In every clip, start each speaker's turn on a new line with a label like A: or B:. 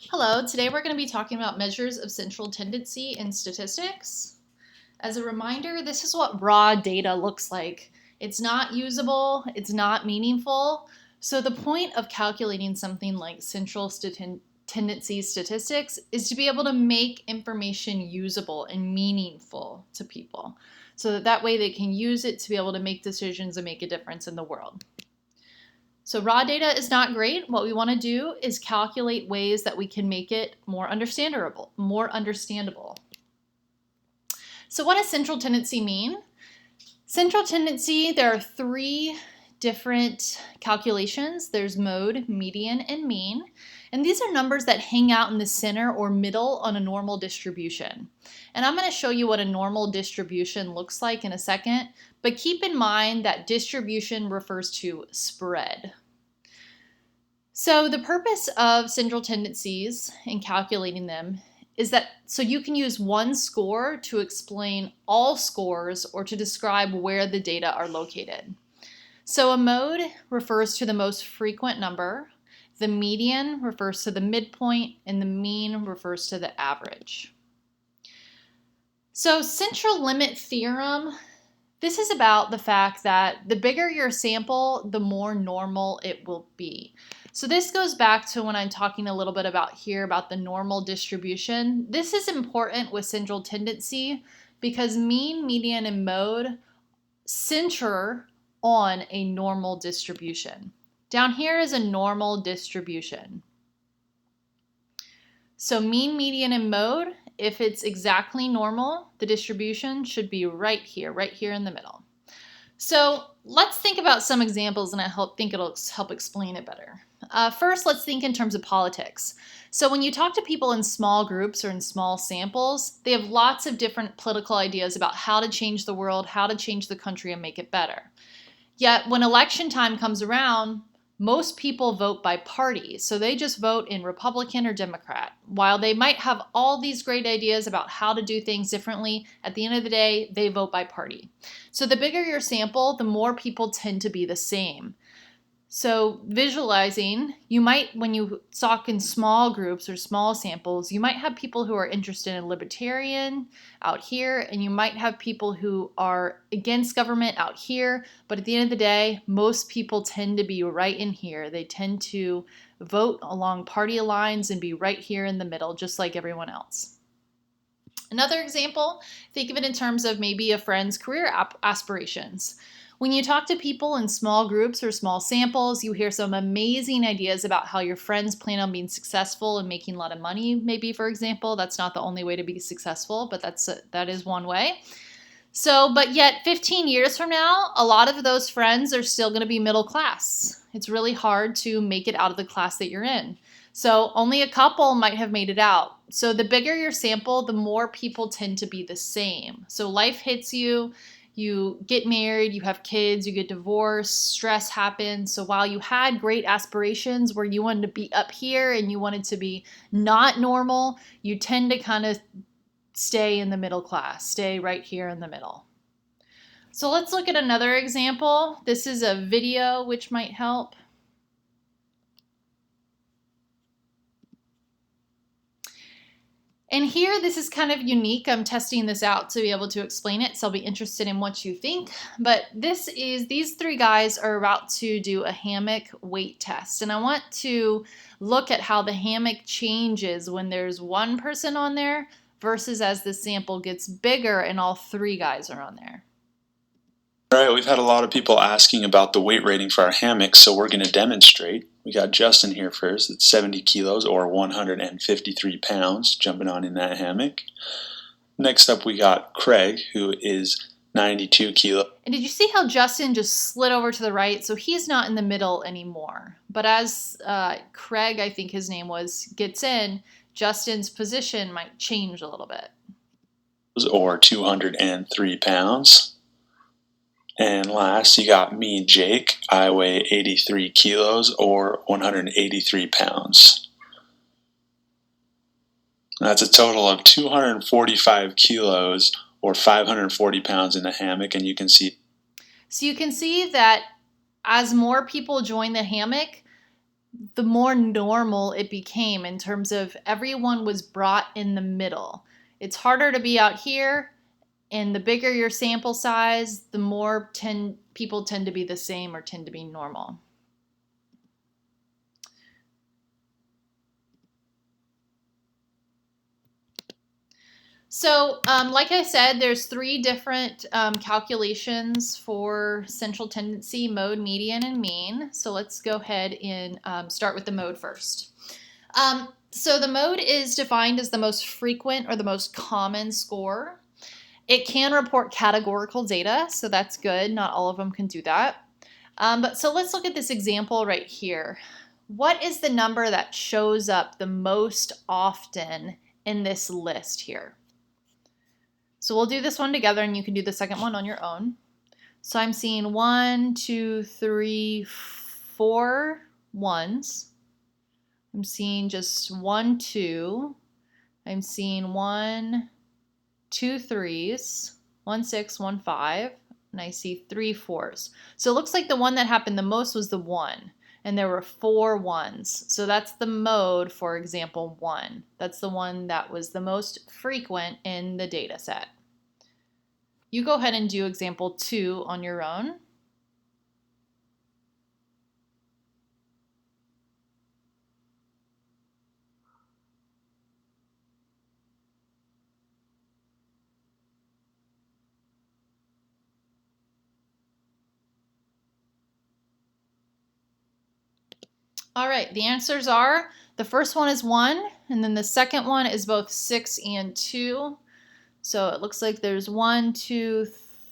A: Hello, today we're going to be talking about measures of central tendency in statistics. As a reminder, this is what raw data looks like. It's not usable, it's not meaningful. So the point of calculating something like central tendency statistics is to be able to make information usable and meaningful to people. So that way they can use it to be able to make decisions and make a difference in the world. So raw data is not great. What we want to do is calculate ways that we can make it more understandable. So what does central tendency mean? Central tendency, there are three different calculations. There's mode, median, and mean. And these are numbers that hang out in the center or middle on a normal distribution. And I'm going to show you what a normal distribution looks like in a second, but keep in mind that distribution refers to spread. So the purpose of central tendencies in calculating them is that so you can use one score to explain all scores or to describe where the data are located. So a mode refers to the most frequent number, the median refers to the midpoint, and the mean refers to the average. So central limit theorem, this is about the fact that the bigger your sample, the more normal it will be. So this goes back to when I'm talking a little bit about the normal distribution. This is important with central tendency because mean, median, and mode center on a normal distribution. Down here is a normal distribution. So mean, median, and mode, if it's exactly normal, the distribution should be right here in the middle. So let's think about some examples, and I think it'll help explain it better. First, let's think in terms of politics. So when you talk to people in small groups or in small samples, they have lots of different political ideas about how to change the world, how to change the country and make it better. Yet when election time comes around, most people vote by party. So they just vote in Republican or Democrat. While they might have all these great ideas about how to do things differently, at the end of the day, they vote by party. So the bigger your sample, the more people tend to be the same. So visualizing, you might, when you talk in small groups or small samples, you might have people who are interested in libertarian out here, and you might have people who are against government out here. But at the end of the day, most people tend to be right in here. They tend to vote along party lines and be right here in the middle, just like everyone else. Another example, think of it in terms of maybe a friend's career aspirations. When you talk to people in small groups or small samples, you hear some amazing ideas about how your friends plan on being successful and making a lot of money, maybe, for example. That's not the only way to be successful, but that is one way. So, but yet 15 years from now, a lot of those friends are still going to be middle class. It's really hard to make it out of the class that you're in. So only a couple might have made it out. So the bigger your sample, the more people tend to be the same. So life hits you. You get married, you have kids, you get divorced, stress happens. So while you had great aspirations where you wanted to be up here and you wanted to be not normal, you tend to kind of stay in the middle class, stay right here in the middle. So let's look at another example. This is a video which might help. And here, this is kind of unique. I'm testing this out to be able to explain it, so I'll be interested in what you think. But these three guys are about to do a hammock weight test. And I want to look at how the hammock changes when there's one person on there versus as the sample gets bigger and all three guys are on there.
B: All right, we've had a lot of people asking about the weight rating for our hammock, so we're going to demonstrate. We got Justin here first. It's 70 kilos or 153 pounds jumping on in that hammock. Next up, we got Craig, who is 92 kilos.
A: And did you see how Justin just slid over to the right? So he's not in the middle anymore. But as Craig, I think his name was, gets in, Justin's position might change a little bit.
B: Or 203 pounds. And last, you got me, Jake. I weigh 83 kilos or 183 pounds. That's a total of 245 kilos or 540 pounds in the hammock, and you can see.
A: So you can see that as more people join the hammock, the more normal it became in terms of everyone was brought in the middle. It's harder to be out here, and the bigger your sample size, the more people tend to be the same or tend to be normal. So, like I said, there's 3 different calculations for central tendency, mode, median, and mean. So let's go ahead and start with the mode first. So the mode is defined as the most frequent or the most common score. It can report categorical data, so that's good. Not all of them can do that. So let's look at this example right here. What is the number that shows up the most often in this list here? So we'll do this one together and you can do the second one on your own. So I'm seeing 1, 2, 3, 4 ones. I'm seeing just 1, 2. I'm seeing 1, 2 threes, 1, 6, 1, 5, and I see 3 fours. So it looks like the one that happened the most was the 1, and there were 4 ones. So that's the mode for example 1. That's the one that was the most frequent in the data set. You go ahead and do example 2 on your own. All right, the answers are, the first one is 1, and then the second one is both 6 and 2. So it looks like there's 1, 2,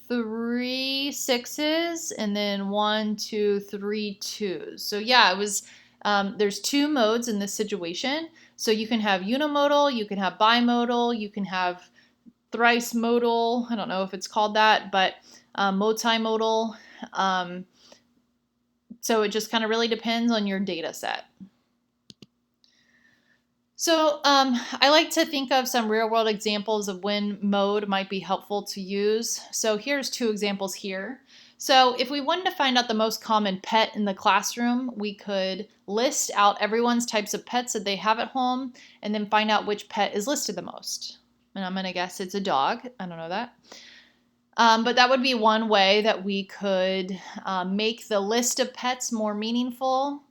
A: 3 sixes, and then 1, 2, 3 twos. So yeah, it was, there's 2 modes in this situation. So you can have unimodal, you can have bimodal, you can have thrice modal. I don't know if it's called that, but multimodal. So it just kind of really depends on your data set. So I like to think of some real world examples of when mode might be helpful to use. So here's 2 examples here. So if we wanted to find out the most common pet in the classroom, we could list out everyone's types of pets that they have at home and then find out which pet is listed the most. And I'm going to guess it's a dog. I don't know that. But that would be one way that we could make the list of pets more meaningful.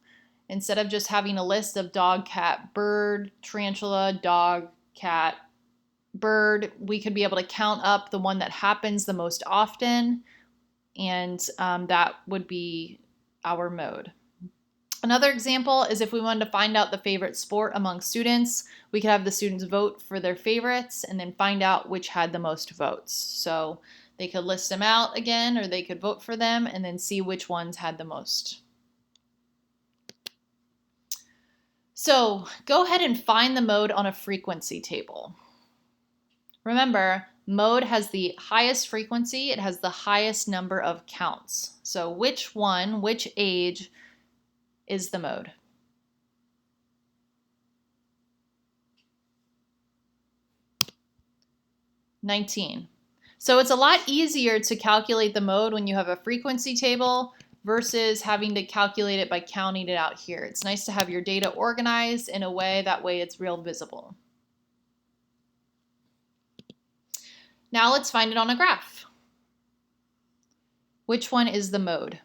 A: Instead of just having a list of dog, cat, bird, tarantula, dog, cat, bird, we could be able to count up the one that happens the most often, and that would be our mode. Another example is if we wanted to find out the favorite sport among students, we could have the students vote for their favorites and then find out which had the most votes. So they could list them out again, or they could vote for them and then see which ones had the most. So go ahead and find the mode on a frequency table. Remember, mode has the highest frequency, it has the highest number of counts. So which one, which age is the mode? $19. So it's a lot easier to calculate the mode when you have a frequency table versus having to calculate it by counting it out here. It's nice to have your data organized in a way, that way it's real visible. Now let's find it on a graph. Which one is the mode?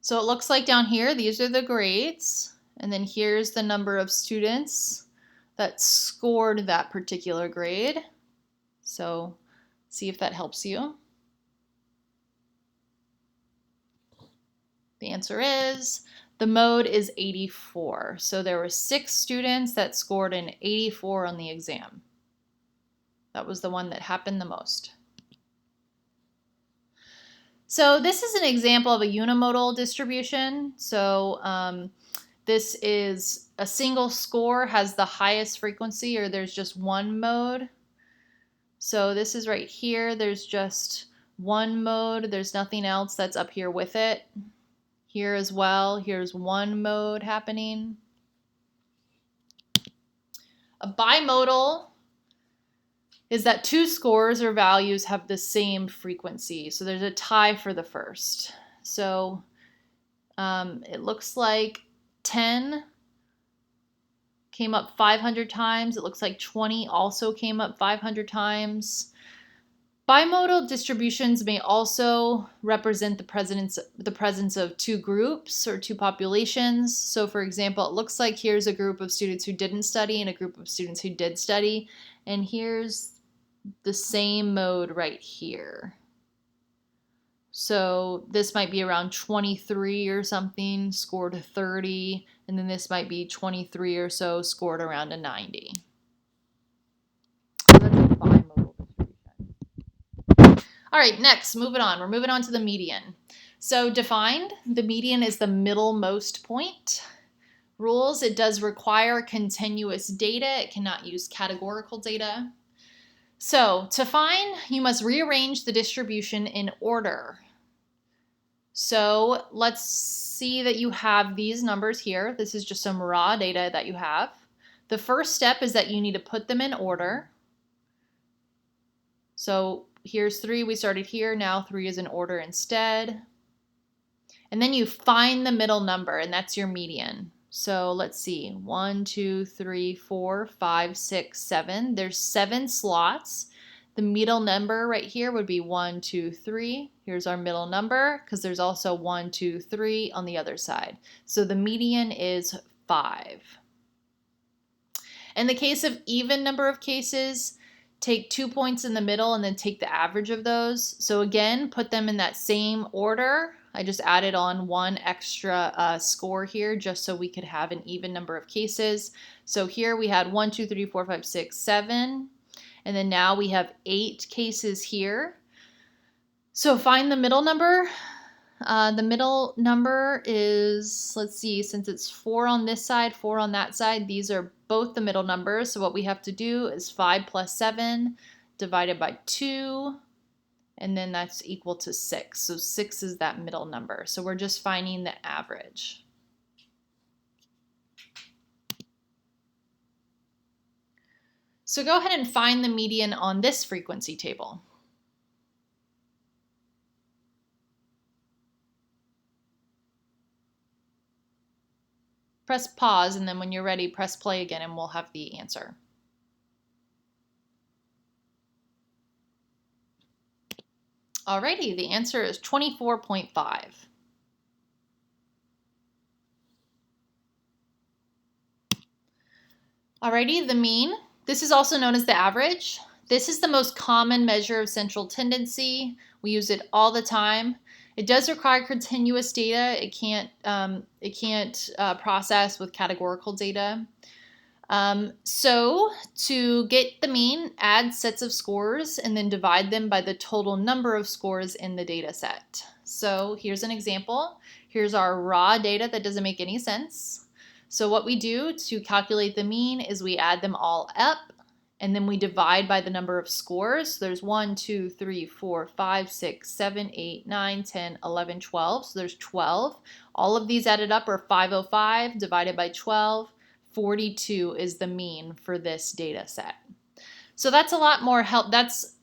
A: So it looks like down here, these are the grades, and then here's the number of students that scored that particular grade. So see if that helps you. The answer is, the mode is 84. So there were 6 students that scored an 84 on the exam. That was the one that happened the most. So this is an example of a unimodal distribution. So this is a single score has the highest frequency, or there's just one mode. So this is right here. There's just one mode. There's nothing else that's up here with it. Here as well, here's one mode happening. A bimodal is that two scores or values have the same frequency. So there's a tie for the first. So it looks like 10 came up 500 times. It looks like 20 also came up 500 times. Bimodal distributions may also represent the presence of two groups or two populations. So for example, it looks like here's a group of students who didn't study and a group of students who did study. And here's the same mode right here. So this might be around 23 or something, scored a 30, and then this might be 23 or so, scored around a 90. So that's a bimodal distribution. All right, next, moving on. We're moving on to the median. So defined, the median is the middlemost point. Rules, it does require continuous data. It cannot use categorical data. So to find, you must rearrange the distribution in order. So let's see that you have these numbers here. This is just some raw data that you have. The first step is that you need to put them in order. So here's 3, we started here, now 3 is in order instead. And then you find the middle number, and that's your median. So let's see, 1, 2, 3, 4, 5, 6, 7. There's 7 slots. The middle number right here would be 1, 2, 3. Here's our middle number because there's also 1, 2, 3 on the other side. So the median is 5. In the case of even number of cases, take 2 points in the middle and then take the average of those. So again, put them in that same order. I just added on 1 extra score here just so we could have an even number of cases. So here we had 1, 2, 3, 4, 5, 6, 7. And then now we have 8 cases here. So find the middle number. The middle number is, let's see, since it's 4 on this side, 4 on that side, these are both the middle numbers. So what we have to do is 5 plus 7 divided by 2, and then that's equal to 6. So 6 is that middle number. So we're just finding the average. So go ahead and find the median on this frequency table. Press pause, and then when you're ready, press play again, and we'll have the answer. Alrighty, the answer is 24.5. Alrighty, the mean. This is also known as the average. This is the most common measure of central tendency. We use it all the time. It does require continuous data. It can't process with categorical data. So to get the mean, add sets of scores and then divide them by the total number of scores in the data set. So here's an example. Here's our raw data that doesn't make any sense. So what we do to calculate the mean is we add them all up and then we divide by the number of scores. So there's 1, 2, 3, 4, 5, 6, 7, 8, 9, 10, 11, 12. So there's 12. All of these added up are 505 divided by 12. 42 is the mean for this data set. So that's a lot more help. That's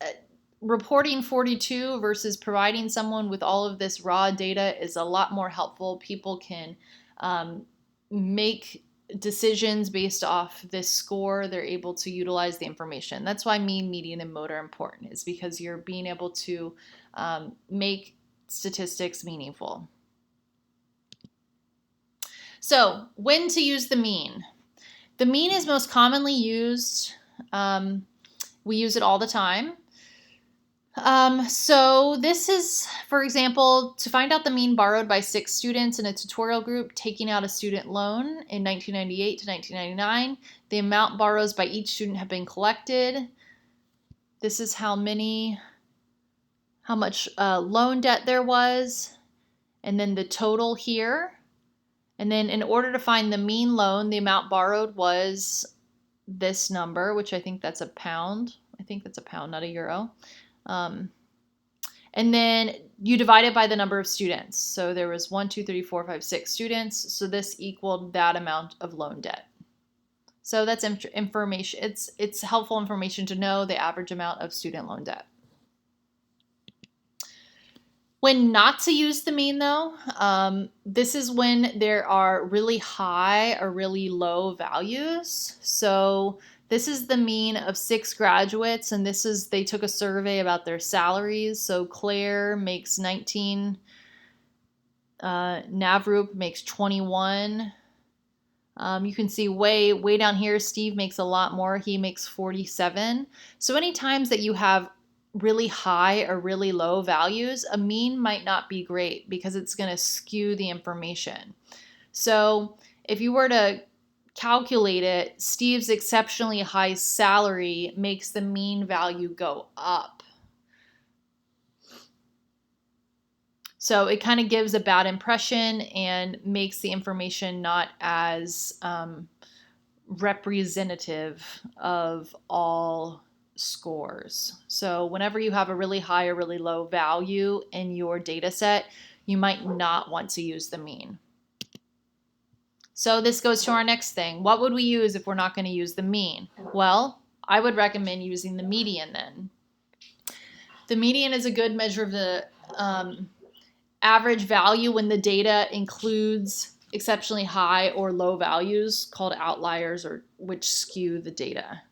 A: reporting 42 versus providing someone with all of this raw data is a lot more helpful. People can make decisions based off this score. They're able to utilize the information. That's why mean, median, and mode are important, is because you're being able to make statistics meaningful. So when to use the mean? The mean is most commonly used. We use it all the time. So this is, for example, to find out the mean borrowed by 6 students in a tutorial group taking out a student loan in 1998 to 1999. The amount borrows by each student have been collected. This is how much loan debt there was, and then the total here. And then in order to find the mean loan, the amount borrowed was this number, which I think that's a pound. I think that's a pound, not a euro. And then you divide it by the number of students. So there was 1, 2, 3, 4, 5, 6 students. So this equaled that amount of loan debt. So that's information. It's helpful information to know the average amount of student loan debt. When not to use the mean, though, this is when there are really high or really low values. So this is the mean of 6 graduates, and they took a survey about their salaries. So Claire makes 19, Navroop makes 21. You can see way down here, Steve makes a lot more. He makes 47. So any times that you have really high or really low values, a mean might not be great because it's going to skew the information. So if you were to calculate it, Steve's exceptionally high salary makes the mean value go up. So it kind of gives a bad impression and makes the information not as representative of all scores. So whenever you have a really high or really low value in your data set, you might not want to use the mean. So this goes to our next thing. What would we use if we're not going to use the mean? Well, I would recommend using the median then. The median is a good measure of the average value when the data includes exceptionally high or low values called outliers, or which skew the data.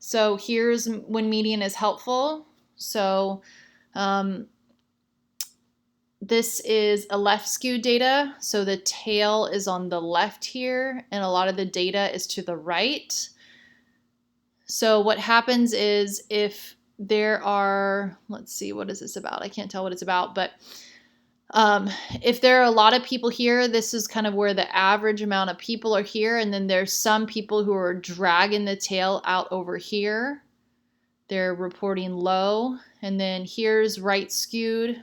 A: So here's when median is helpful. So this is a left skewed data. So the tail is on the left here, and a lot of the data is to the right. So what happens is if there are, let's see, what is this about? I can't tell what it's about, but if there are a lot of people here, this is kind of where the average amount of people are here. And then there's some people who are dragging the tail out over here. They're reporting low. And then here's right skewed.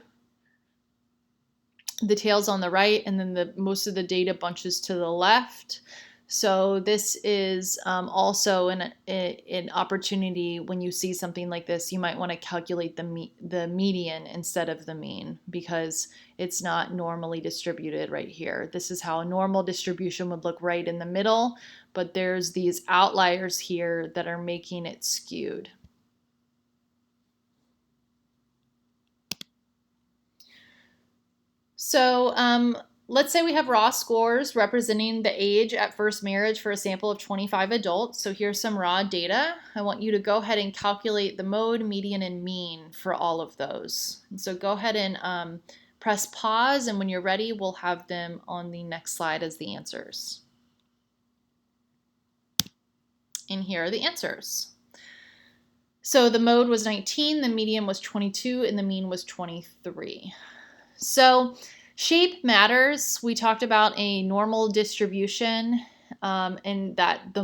A: The tail's on the right, and then most of the data bunches to the left. So this is also an opportunity when you see something like this. You might want to calculate the median instead of the mean because it's not normally distributed right here. This is how a normal distribution would look right in the middle, but there's these outliers here that are making it skewed. So let's say we have raw scores representing the age at first marriage for a sample of 25 adults. So here's some raw data. I want you to go ahead and calculate the mode, median, and mean for all of those. And so go ahead and press pause, and when you're ready, we'll have them on the next slide as the answers. And here are the answers. So the mode was 19, the median was 22, and the mean was 23. So shape matters. We talked about a normal distribution, and that the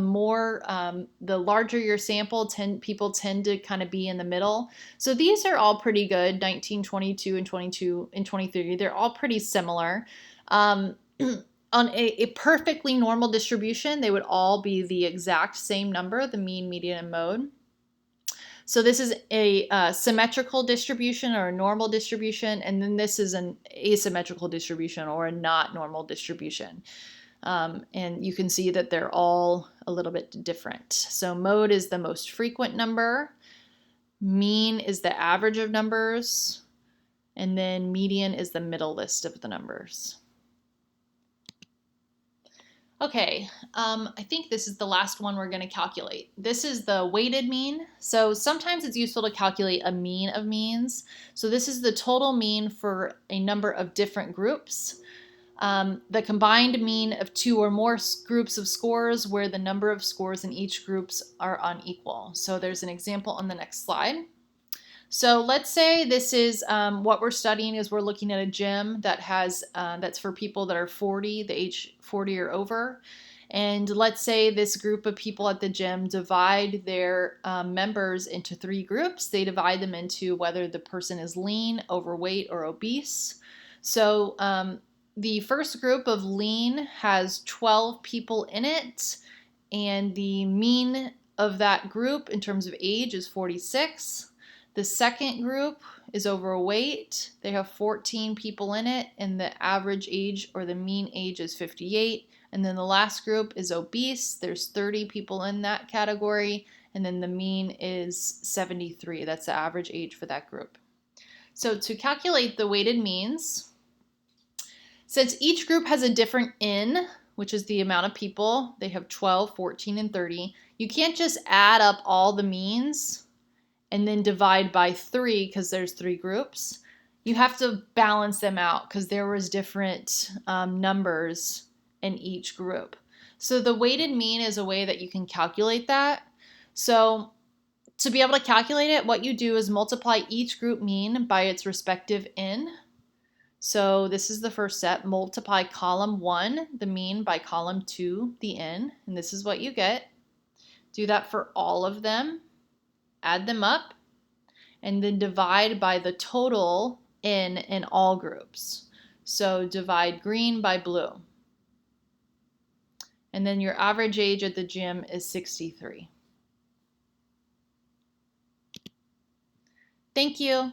A: larger your sample, people tend to kind of be in the middle. So these are all pretty good, 19, 22, and 22 and 23. They're all pretty similar. On a perfectly normal distribution, they would all be the exact same number, the mean, median, and mode. So this is a symmetrical distribution or a normal distribution, and then this is an asymmetrical distribution or a not normal distribution. And you can see that they're all a little bit different. So mode is the most frequent number, mean is the average of numbers, and then median is the middle list of the numbers. Okay, I think this is the last one we're going to calculate. This is the weighted mean. So sometimes it's useful to calculate a mean of means. So this is the total mean for a number of different groups. The combined mean of 2 or more groups of scores where the number of scores in each groups are unequal. So there's an example on the next slide. So let's say this is what we're studying is we're looking at a gym that has that's for people that are 40, the age 40 or over. And let's say this group of people at the gym divide their members into 3 groups. They divide them into whether the person is lean, overweight, or obese. So the first group of lean has 12 people in it, and the mean of that group in terms of age is 46. The second group is overweight. They have 14 people in it, and the average age or the mean age is 58. And then the last group is obese. There's 30 people in that category, and then the mean is 73. That's the average age for that group. So to calculate the weighted means, since each group has a different N, which is the amount of people, they have 12, 14, and 30, you can't just add up all the means and then divide by 3 because there's 3 groups. You have to balance them out because there was different numbers in each group. So the weighted mean is a way that you can calculate that. So to be able to calculate it, what you do is multiply each group mean by its respective N. So this is the first step. Multiply column 1, the mean, by column 2, the N, and this is what you get. Do that for all of them. Add them up, and then divide by the total N in all groups. So divide green by blue. And then your average age at the gym is 63. Thank you.